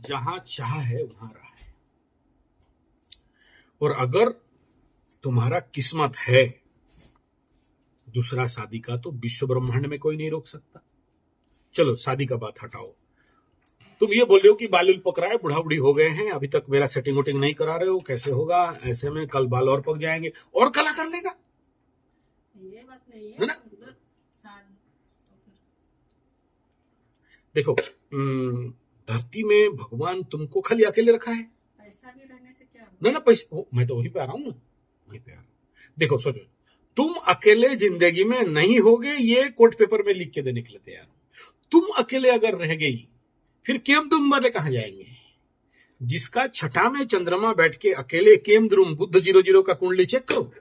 जहां चाह है वहां राह है। और अगर तुम्हारा किस्मत है दूसरा शादी का, तो विश्व ब्रह्मांड में कोई नहीं रोक सकता। चलो शादी का बात हटाओ, तुम ये बोल रहे हो कि बाल पक रहा है, बुढ़ा बुढ़ी हो गए हैं, अभी तक मेरा सेटिंग वोटिंग नहीं करा रहे हो, कैसे होगा? ऐसे में कल बाल और पक जाएंगे और कला कर लेगा, ये बात नहीं है ना? देखो धरती में भगवान तुमको खाली अकेले रखा है, पैसा भी रहने से क्या ना पैसा, मैं तो वहीं पे आ रहा हूँ, वहीं पे आ रहा हूँ। देखो सोचो, तुम अकेले जिंदगी में नहीं होगे, ये कोर्ट पेपर में लिख के देने के लिए तैयार। तुम अकेले अगर रह गई, फिर केमद्रुम वाले कहां जाएंगे? जिसका छठा में चंद्रमा बैठ के अकेले केमद्रुम बुद्ध 00 का कुंडली चेक करो।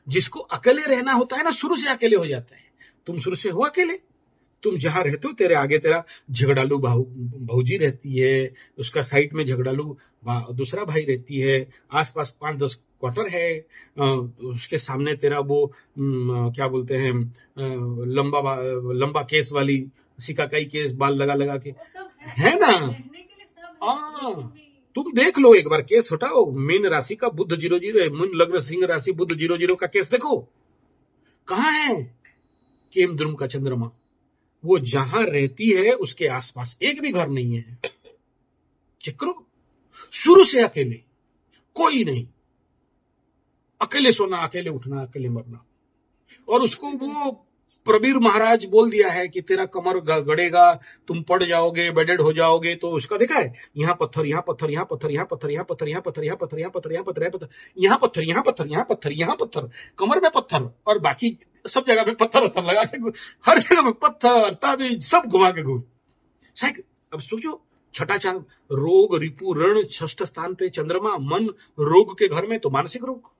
जिसको अकेले रहना होता है ना, शुरू से अकेले हो जाता है। तुम शुरू से हो अकेले, तुम जहां रहते हो तेरे आगे तेरा झगड़ालू भौजी रहती है, उसका साइड में झगड़ालू दूसरा भाई रहती है, आसपास 5-10 क्वार्टर है, उसके सामने तेरा वो क्या बोलते हैं, लंबा केस वाली सिकाकाई केस, बाल लगा लगा के है ना। तुम देख लो एक बार, केस हटाओ, मीन राशि का बुद्ध 00, मीन लग्न सिंह राशि बुद्ध 00 का केस देखो, कहां है केमद्रुम का चंद्रमा? वो जहां रहती है उसके आसपास एक भी घर नहीं है। चेक करो, शुरू से अकेले, कोई नहीं, अकेले सोना, अकेले उठना, अकेले मरना। और उसको वो प्रवीर महाराज बोल दिया है कि तेरा कमर गड़ेगा, तुम पड़ जाओगे, बेडेड हो जाओगे। तो उसका देखा है, यहाँ पत्थर, यहाँ पत्थर, यहाँ पत्थर, यहाँ पत्थर, यहाँ पत्थर, यहाँ पत्थर, यहाँ पत्थर, यहाँ पत्थर, यहाँ पत्थर, यहाँ पत्थर, यहाँ पत्थर, यहाँ पत्थर, यहाँ पत्थर, यहाँ पत्थर, कमर में पत्थर, और बाकी सब जगह में पत्थर पत्थर लगा के, हर जगह में पत्थर ताबीज सब घुमा के घूम। अब सोचो, छठा चांद, रोग रिपु ऋण, षष्ठ स्थान पे चंद्रमा, मन रोग के घर में, तो मानसिक रोग,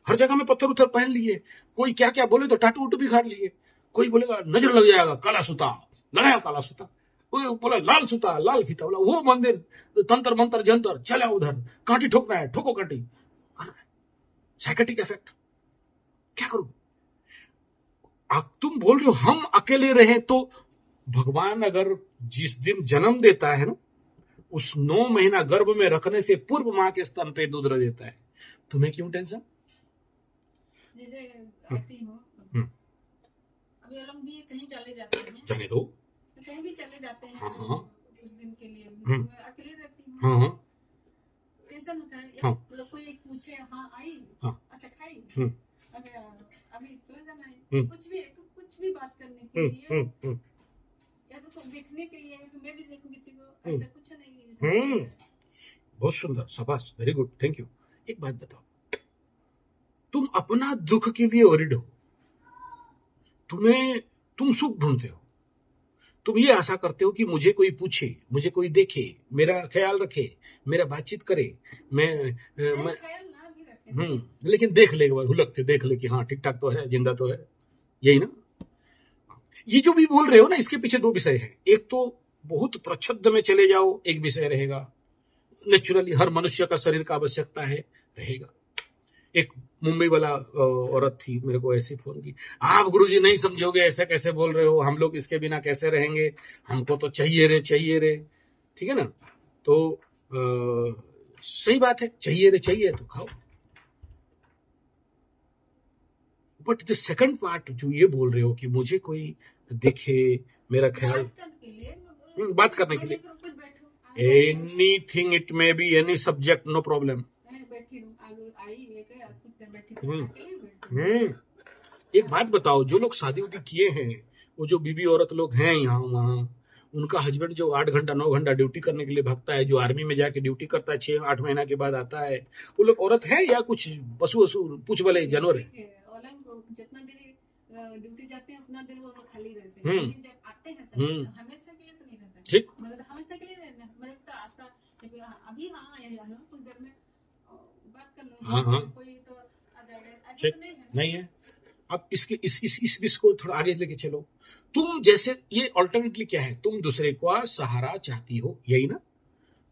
हर जगह में पत्थर उथर पहन लिए, कोई क्या क्या बोले तो टाटू उटू भी खाट लिए, कोई बोलेगा नजर लग जाएगा, काला सूता लगाया, काला सूता, कोई बोला लाल सूता, लाल फीता, बोला वो मंदिर तंत्र मंत्र जंतर, चला उधर, कांटी ठोकना है, ठोको कांटी, साइकेट्रिक इफेक्ट। क्या करूं? तुम बोल रहे हो हम अकेले रहे, तो भगवान अगर जिस दिन जन्म देता है ना, उस 9 महीना गर्भ में रखने से पूर्व मां के स्तन पे दूध देता है, तुम्हें क्यों टेंशन? जैसे आती हो, अभी अलम भी कहीं चले जाते हैं, जाने दो, कहीं भी चले जाते हैं, हाँ, कुछ दिन के लिए अकेले रहती हूँ, हाँ, टेंशन होता है, हाँ, लोग कोई एक पूछे, हाँ आई, हाँ, अच्छा खाई, अच्छा अभी चले जाना है, कुछ भी बात करने के लिए, या तो देखने के लिए, मैं भी देखूं किसी को, ऐसा कुछ नहीं। बहुत सुंदर, शाबाश, वेरी गुड, थैंक यू। एक बात बताओ, तुम अपना दुख के लिए वरिड हो, तुम सुख ढूंढते हो, तुम ये आशा करते हो कि मुझे कोई पूछे, मुझे कोई देखे, मेरा ख्याल रखे, मेरा बातचीत करे, मैं ख्याल ना भी रखे, लेकिन देख ले एक बार, हुलक के देख ले कि हाँ ठीक ठाक तो है, जिंदा तो है, यही ना। ये जो भी बोल रहे हो ना, इसके पीछे 2 विषय है। एक तो बहुत प्रच्छद में चले जाओ, एक विषय रहेगा, नेचुरली हर मनुष्य का शरीर का आवश्यकता है, रहेगा। एक मुंबई वाला औरत थी, मेरे को ऐसे फोन की, आप गुरुजी नहीं समझोगे, ऐसे कैसे बोल रहे हो, हम लोग इसके बिना कैसे रहेंगे, हमको तो चाहिए रे, चाहिए रे, ठीक है ना। तो सही बात है, चाहिए रे, चाहिए तो खाओ। बट द सेकंड पार्ट जो ये बोल रहे हो कि मुझे कोई देखे, मेरा ख्याल, बात करने के लिए, anything it may be, any subject, no problem. एक बात बताओ, जो लोग शादी उदी किए हैं, वो जो बीबी औरत लोग हैं यहाँ वहाँ, उनका हस्बैंड जो 8 घंटा 9 घंटा ड्यूटी करने के लिए भागता है, जो आर्मी में जाके ड्यूटी करता है, 6-8 महीना के बाद आता है, वो लोग औरत है या कुछ पशु पूछ वाले जानवर है? जितना देर ड्यूटी जाते हैं उतना देर वो खाली रहते हैं, लेकिन जब आते हैं तो हमेशा के लिए तो नहीं रहता, ठीक, मतलब हमेशा के लिए रहना, मेरे को आशा अभी हाँ कुछ देर में बात कर लो, कोई तो आ जाएगा, ऐसा तो नहीं है। अब इसके इस विषय को थोड़ा आगे लेके चलो। तुम जैसे ये अल्टरनेटली क्या है, तुम दूसरे को सहारा चाहती हो, यही ना,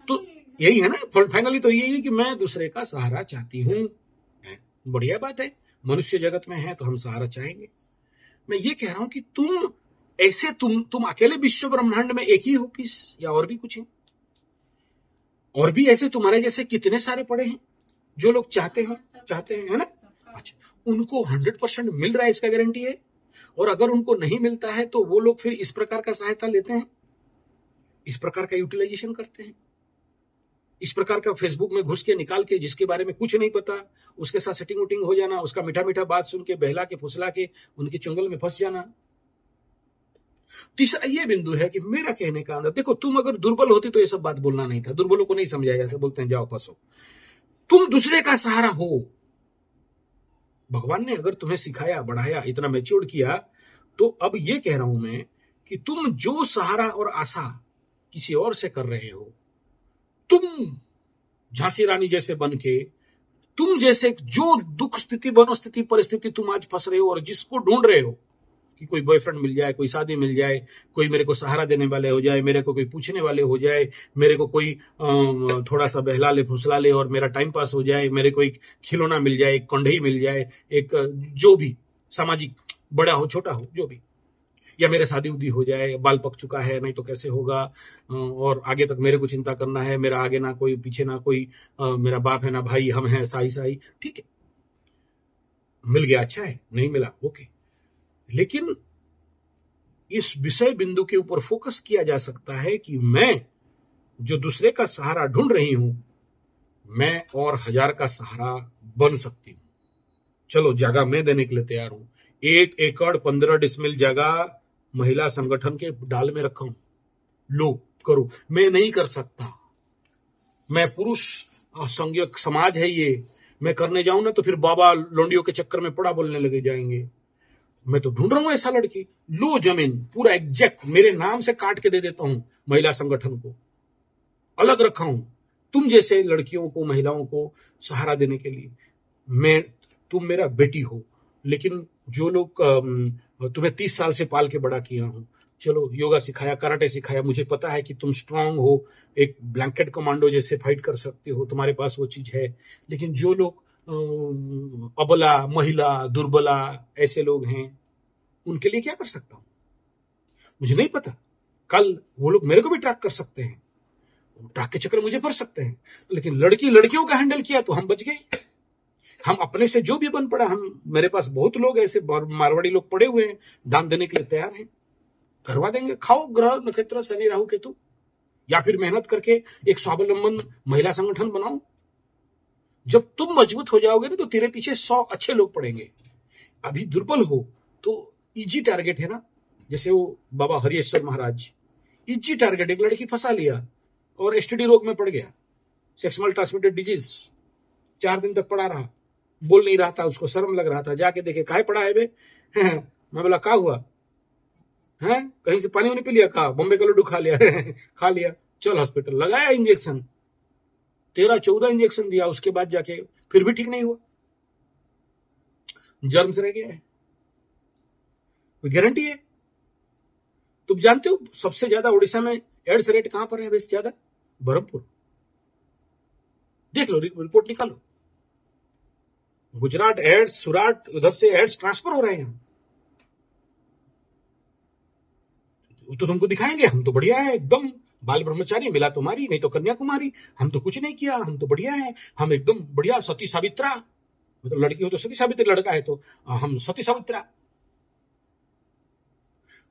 तो यही है ना, फाइनली तो यही है कि मैं दूसरे का सहारा चाहती हूँ, बढ़िया बात है, मनुष्य जगत में है तो हम सहारा चाहेंगे। मैं ये कह रहा हूं कि तुम ऐसे तुम अकेले विश्व ब्रह्मांड में एक ही हो पीस, या और भी कुछ है? और भी ऐसे तुम्हारे जैसे कितने सारे पड़े हैं जो लोग चाहते हैं है ना। अच्छा, उनको 100% मिल रहा है इसका गारंटी है। और अगर उनको नहीं मिलता है तो वो लोग फिर इस प्रकार का सहायता लेते हैं, इस प्रकार का यूटिलाइजेशन करते हैं, इस प्रकार का फेसबुक में घुस के निकाल के, जिसके बारे में कुछ नहीं पता, उसके साथ सेटिंग उटिंग हो जाना, उसका मीठा मीठा बात सुन के बहला के फुसला के उनके चुंगल में फंस जाना। तीसरा ये बिंदु है कि मेरा कहने का अंदर, देखो तुम अगर दुर्बल होती तो ये सब बात बोलना नहीं था, दुर्बलों को नहीं समझाया जाता, बोलते हैं जाओ फंसो। तुम दूसरे का सहारा हो, भगवान ने अगर तुम्हें सिखाया, बढ़ाया, इतना मैच्योर किया, तो अब ये कह रहा हूं मैं कि तुम जो सहारा और आशा किसी और से कर रहे हो, तुम झांसी रानी जैसे बन के, तुम जैसे जो दुख स्थिति, मनोस्थिति, परिस्थिति तुम आज फंस रहे हो और जिसको ढूंढ रहे हो कि कोई बॉयफ्रेंड मिल जाए, कोई शादी मिल जाए, कोई मेरे को सहारा देने वाले हो जाए, मेरे को कोई पूछने वाले हो जाए, मेरे को कोई थोड़ा सा बहला ले, फुसला ले और मेरा टाइम पास हो जाए, मेरे को एक खिलौना मिल जाए, एक कंढई मिल जाए, एक जो भी सामाजिक, बड़ा हो छोटा हो जो भी, या मेरे शादी उदी हो जाए, बाल पक चुका है नहीं तो कैसे होगा, और आगे तक मेरे को चिंता करना है, मेरा आगे ना कोई पीछे ना कोई, मेरा बाप है ना भाई, हम हैं साई साई, ठीक है, मिल गया अच्छा है, नहीं मिला ओके। लेकिन इस विषय बिंदु के ऊपर फोकस किया जा सकता है कि मैं जो दूसरे का सहारा ढूंढ रही हूं, मैं और 1000 का सहारा बन सकती हूं। चलो जगह मैं देने के लिए तैयार हूं, 1 एकड़ 15 डिसमिल जगह महिला संगठन के डाल में रखा हूं, लो करो। मैं नहीं कर सकता, मैं पुरुष संज्ञक समाज है ये, मैं करने जाऊं ना तो फिर बाबा लोंडियों के चक्कर में पड़ा बोलने लगे जाएंगे। मैं तो ढूंढ रहा हूं ऐसा लड़की, लो जमीन पूरा एग्जैक्ट मेरे नाम से काट के दे देता हूं, महिला संगठन को अलग रखा हूं तुम जैसे लड़कियों को, महिलाओं को सहारा देने के लिए। मैं, तुम मेरा बेटी हो, लेकिन जो लोग तुम्हें 30 साल से पाल के बड़ा किया हूं, चलो योगा सिखाया, कराटे सिखाया, मुझे पता है कि तुम स्ट्रांग हो, एक ब्लैंकेट कमांडो जैसे फाइट कर सकते हो, तुम्हारे पास वो चीज है। लेकिन जो लोग अबला, महिला, दुर्बला ऐसे लोग हैं, उनके लिए क्या कर सकता हूं मुझे नहीं पता। कल वो लोग मेरे को भी ट्रैक कर सकते हैं, ट्रैक के चक्कर मुझे फंस सकते हैं। लेकिन लड़कियों का हैंडल किया तो हम बच गए। हम अपने से जो भी बन पड़ा, हम, मेरे पास बहुत लोग ऐसे मारवाड़ी लोग पड़े हुए हैं, दान देने के लिए तैयार हैं, करवा देंगे। खाओ ग्रह नक्षत्र शनि राहु केतु, या फिर मेहनत करके एक स्वावलंबन महिला संगठन बनाओ। जब तुम मजबूत हो जाओगे ना तो तेरे पीछे 100 अच्छे लोग पड़ेंगे। अभी दुर्बल हो तो इजी टारगेट है ना, जैसे वो बाबा हरिश्वर महाराज, इजी टारगेट, एक लड़की फंसा लिया और एसटीडी रोग में पड़ गया, सेक्सुअल ट्रांसमिटेड डिजीज, 4 दिन तक पड़ा रहा, बोल नहीं रहा था, उसको शर्म लग रहा था, जाके देखे काहे पड़ा है बे मैं बोला का हुआ है, कहीं से पानी उन्हीं पी लिया, कहा बॉम्बे का लड्डू खा लिया खा लिया, चल हॉस्पिटल, लगाया इंजेक्शन, 13-14 इंजेक्शन दिया, उसके बाद जाके फिर भी ठीक नहीं हुआ, जर्म से रह गया है, कोई गारंटी है। तुम जानते हो सबसे ज्यादा उड़ीसा में एड्स रेट कहां पर है वैसे ज्यादा? बरहमपुर, देख लो रिपोर्ट निकालो, गुजरात एड्स, सूरत, उधर से एड्स ट्रांसफर हो रहे हैं, तो तुमको दिखाएंगे हम तो बढ़िया है एकदम, बाल ब्रह्मचारी, मिला तुम्हारी नहीं तो कन्याकुमारी, हम तो कुछ नहीं किया, हम तो बढ़िया है, हम एकदम बढ़िया सती सावित्रा, मतलब लड़की हो तो सती सावित्री, लड़का है तो हम सती सावित्रा।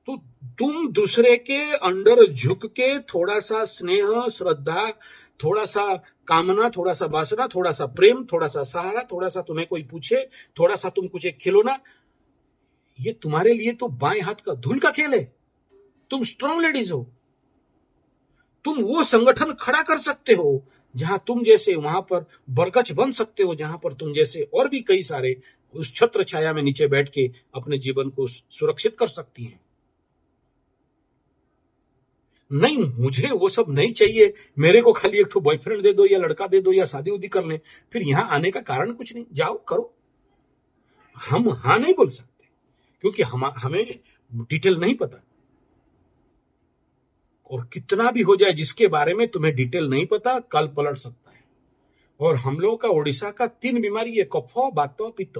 तो तुम दूसरे के अंडर झुक के थोड़ा सा स्नेह, श्रद्धा, थोड़ा सा कामना, थोड़ा सा वासना, थोड़ा सा प्रेम, थोड़ा सा सहारा, थोड़ा सा तुम्हें कोई पूछे, थोड़ा सा तुम कुछ एक खिलौना, ये तुम्हारे लिए तो बाएं हाथ का धूल का खेल है। तुम स्ट्रांग लेडीज हो, तुम वो संगठन खड़ा कर सकते हो जहां तुम जैसे, वहां पर बरगछ बन सकते हो जहां पर तुम जैसे और भी कई सारे उस छत्र छाया में नीचे बैठ के अपने जीवन को सुरक्षित कर सकती हैं। नहीं, मुझे वो सब नहीं चाहिए, मेरे को खाली एक ठो बॉयफ्रेंड दे दो या लड़का दे दो या शादी उदी कर ले, फिर यहां आने का कारण कुछ नहीं, जाओ करो। हम हां नहीं बोल सकते क्योंकि हमें डिटेल नहीं पता, और कितना भी हो जाए जिसके बारे में तुम्हें डिटेल नहीं पता, कल पलट सकता है। और हम लोगों का उड़ीसा का 3 बीमारी है, कफ, वात, पित्त,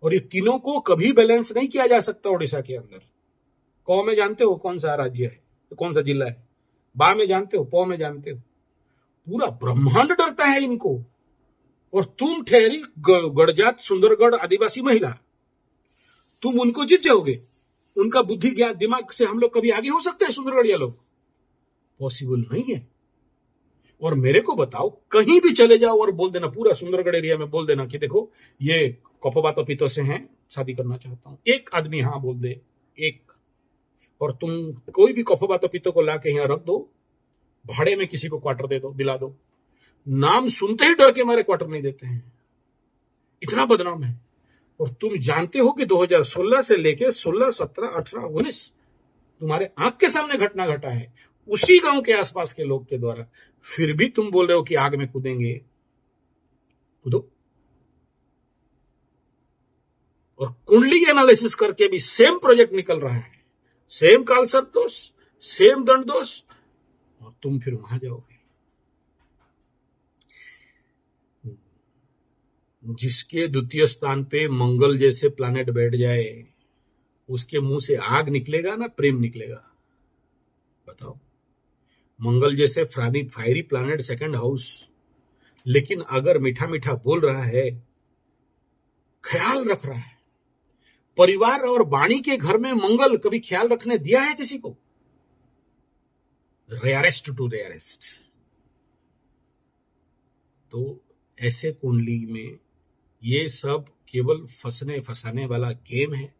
और ये तीनों को कभी बैलेंस नहीं किया जा सकता उड़ीसा के अंदर। क में जानते हो कौन सा राज्य है, तो कौन सा जिला है, बा में जानते हो, पौ में जानते हो, पूरा ब्रह्मांड डरता है इनको। और तुम ठहरी गढ़जात सुंदरगढ़ आदिवासी महिला, तुम उनको जीत जाओगे? उनका बुद्धि ज्ञान दिमाग से हम लोग कभी आगे हो सकते हैं? सुंदरगढ़िया लोग पॉसिबल नहीं है। और मेरे को बताओ, कहीं भी चले जाओ और बोल देना, पूरा सुंदरगढ़ एरिया में बोल देना कि देखो ये कपोबातो पीतो से हैं, शादी करना चाहता हूं, एक आदमी हाँ बोल दे, एक। और तुम कोई भी कपोबातो पीतो को लाके यहां रख दो, भाड़े में किसी को क्वार्टर दे दो, दिला दो, नाम सुनते ही डर के मारे क्वार्टर नहीं देते हैं, इतना बदनाम है। और तुम जानते हो कि 2016 से लेके 16, 17, 18, 19 तुम्हारे आंख के सामने घटना घटा है उसी गांव के आसपास के लोग के द्वारा, फिर भी तुम बोल रहे हो कि आग में कूदेंगे। कूदो। और कुंडली एनालिसिस करके भी सेम प्रोजेक्ट निकल रहा है, सेम कालसर्प दोष, सेम दंड दोष, और तुम फिर वहां जाओगे। जिसके द्वितीय स्थान पे मंगल जैसे प्लैनेट बैठ जाए, उसके मुंह से आग निकलेगा ना प्रेम निकलेगा? बताओ। मंगल जैसे फायरी प्लैनेट सेकंड हाउस, लेकिन अगर मीठा मीठा बोल रहा है, ख्याल रख रहा है, परिवार और वाणी के घर में मंगल कभी ख्याल रखने दिया है किसी को? Rarest to rarest. तो ऐसे कुंडली में ये सब केवल फंसने फंसाने वाला गेम है।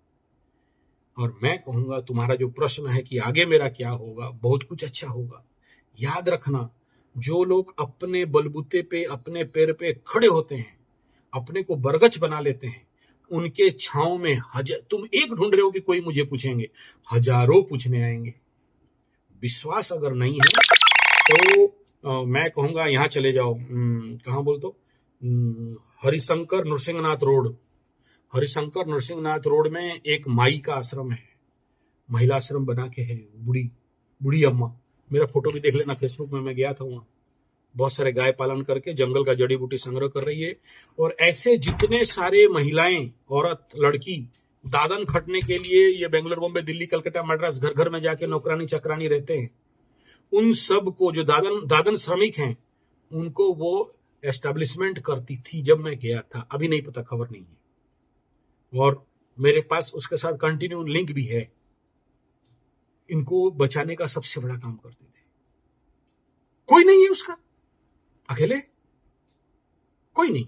और मैं कहूंगा, तुम्हारा जो प्रश्न है कि आगे मेरा क्या होगा, बहुत कुछ अच्छा होगा। याद रखना, जो लोग अपने बलबूते पे, अपने पैर पे खड़े होते हैं, अपने को बरगच बना लेते हैं, उनके छांव में तुम एक ढूंढ रहे हो कि कोई मुझे पूछेंगे, हजारों पूछने आएंगे। विश्वास अगर नहीं है तो मैं कहूंगा यहां चले जाओ, कहां बोल दो, हरिशंकर नृसिंहनाथ रोड। हरिशंकर नृसिंहनाथ रोड में एक माई का आश्रम है, महिला आश्रम बना के है, बूढ़ी अम्मा। मेरा फोटो भी देख लेना फेसबुक में, मैं गया था वहां। बहुत सारे गाय पालन करके जंगल का जड़ी बूटी संग्रह कर रही है। और ऐसे जितने सारे महिलाएं, औरत, लड़की दादन खटने के लिए ये बेंगलोर, बॉम्बे, दिल्ली, कलकत्ता, मद्रास घर घर में जाके नौकरानी चक्रानी रहते हैं, उन सब को जो दादन श्रमिक हैं, उनको वो एस्टेब्लिशमेंट करती थी जब मैं गया था। अभी नहीं पता, खबर नहीं है। और मेरे पास उसके साथ कंटिन्यू लिंक भी है। इनको बचाने का सबसे बड़ा काम करती थी। कोई नहीं है उसका, अकेले कोई नहीं।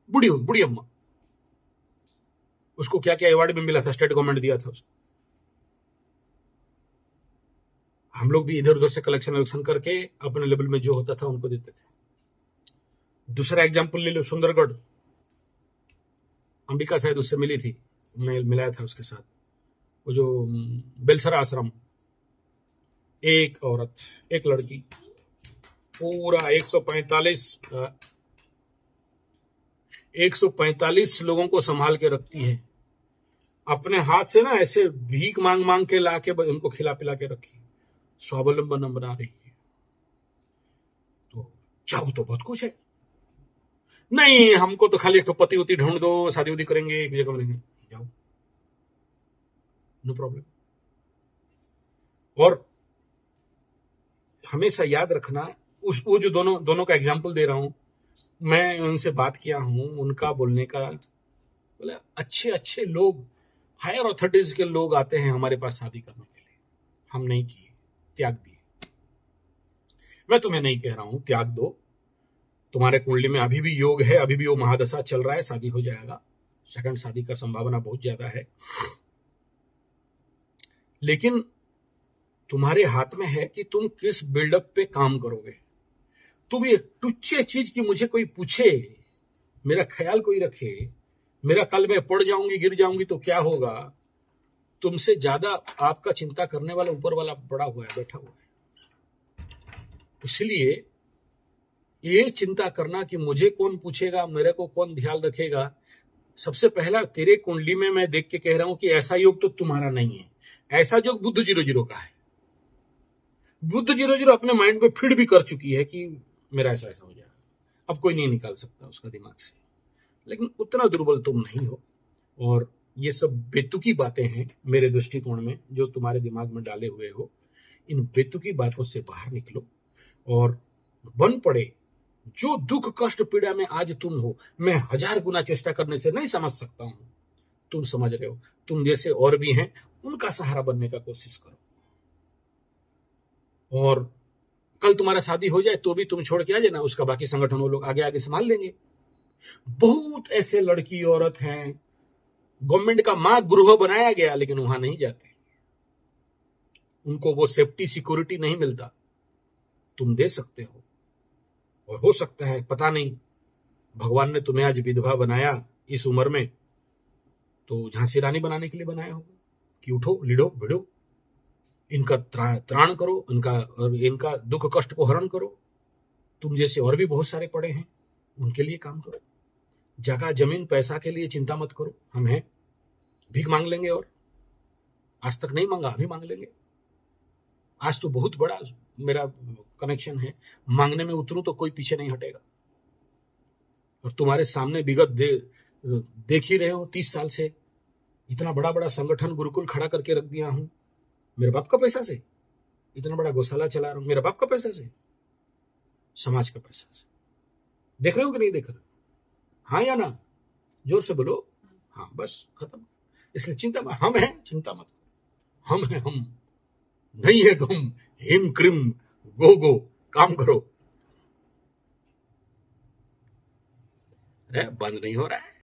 बूढ़ी अम्मा, उसको क्या क्या अवार्ड भी मिला था, स्टेट गवर्नमेंट दिया था उसको। हम लोग भी इधर उधर से कलेक्शन करके अपने लेवल में जो होता था उनको देते थे। दूसरा एग्जाम्पल ले लो, सुंदरगढ़, अंबिका शायद उससे मिली थी, मैं मिलाया था उसके साथ। वो जो बेलसरा आश्रम, एक औरत, एक लड़की, पूरा 145 लोगों को संभाल के रखती है। अपने हाथ से ना ऐसे भीख मांग मांग के लाके उनको खिला पिला के रखी, स्वावलंबन बना रही है। तो चाहो तो बहुत कुछ है। नहीं, हमको तो खाली एक तो पति उती ढूंढ दो, शादी उदी करेंगे, एक जगह मिलेंगे, जाओ, नो प्रॉब्लम। और हमेशा याद रखना, वो जो दोनों का एग्जाम्पल दे रहा हूं, मैं उनसे बात किया हूं, उनका बोलने का बोले अच्छे लोग, हायर अथॉरिटीज के लोग आते हैं हमारे पास शादी करने के लिए, हम नहीं किए, त्याग दिए। मैं तुम्हें नहीं कह रहा हूं त्याग दो, तुम्हारे कुंडली में अभी भी योग है, अभी भी वो महादशा चल रहा है, शादी हो जाएगा, सेकंड शादी का संभावना बहुत ज्यादा है। लेकिन तुम्हारे हाथ में है कि तुम किस बिल्डअप पे काम करोगे। तुम ये तुच्छे चीज की मुझे कोई पूछे, मेरा ख्याल कोई रखे, मेरा कल मैं पड़ जाऊंगी, गिर जाऊंगी तो क्या होगा, तुमसे ज्यादा आपका चिंता करने वाला ऊपर वाला बड़ा हुआ है, बैठा हुआ है। इसलिए ये चिंता करना कि मुझे कौन पूछेगा, मेरे को कौन ध्यान रखेगा, सबसे पहला तेरे कुंडली में मैं देख के कह रहा हूं कि ऐसा योग तो तुम्हारा नहीं है। ऐसा योग बुध 00 का है। बुध 00 अपने माइंड पे फिट भी कर चुकी है कि मेरा ऐसा हो जाएगा, अब कोई नहीं निकाल सकता उसका दिमाग से। लेकिन उतना दुर्बल तुम नहीं हो। और ये सब बेतुकी बातें हैं मेरे दृष्टिकोण में, जो तुम्हारे दिमाग में डाले हुए हो। इन बेतुकी बातों से बाहर निकलो और बन पड़े। जो दुख कष्ट पीड़ा में आज तुम हो, मैं 1000 गुना चेष्टा करने से नहीं समझ सकता हूं, तुम समझ रहे हो। तुम जैसे और भी हैं, उनका सहारा बनने का कोशिश करो। और कल तुम्हारा शादी हो जाए तो भी तुम छोड़ के आ जाना, उसका बाकी संगठन वो लोग आगे आगे संभाल लेंगे। बहुत ऐसे लड़की औरत हैं, गवर्नमेंट का मां गृह बनाया गया लेकिन वहां नहीं जाते, उनको वो सेफ्टी सिक्योरिटी नहीं मिलता। तुम दे सकते हो, और हो सकता है, पता नहीं, भगवान ने तुम्हें आज विधवा बनाया इस उम्र में तो झांसी रानी बनाने के लिए बनाया होगा कि उठो, लीडो भिड़ो, इनका त्राण करो, इनका दुख कष्ट को हरण करो। तुम जैसे और भी बहुत सारे पड़े हैं, उनके लिए काम करो। जगह जमीन पैसा के लिए चिंता मत करो, हम हैं, भीख मांग लेंगे। और आज तक नहीं मांगा, अभी मांग लेंगे। आज तो बहुत बड़ा मेरा कनेक्शन है, मांगने में उतरूं तो कोई पीछे नहीं हटेगा। और तुम्हारे सामने विगत देख ही रहे हो, 30 साल से इतना बड़ा बड़ा संगठन गुरुकुल खड़ा करके रख दिया हूं, मेरे बाप का पैसा से। इतना बड़ा गौशाला चला रहा हूं, मेरे बाप का पैसा से, समाज का पैसा से। देख रहे हो कि नहीं देख रहे हो? हाँ या ना? जोर से बोलो। हाँ, बस खत्म। इसलिए चिंता मत, हम हैं, चिंता मत करो, हम हैं, हम नहीं है गम, हिम क्रिम गो गो, काम करो। अरे बंद नहीं हो रहा है।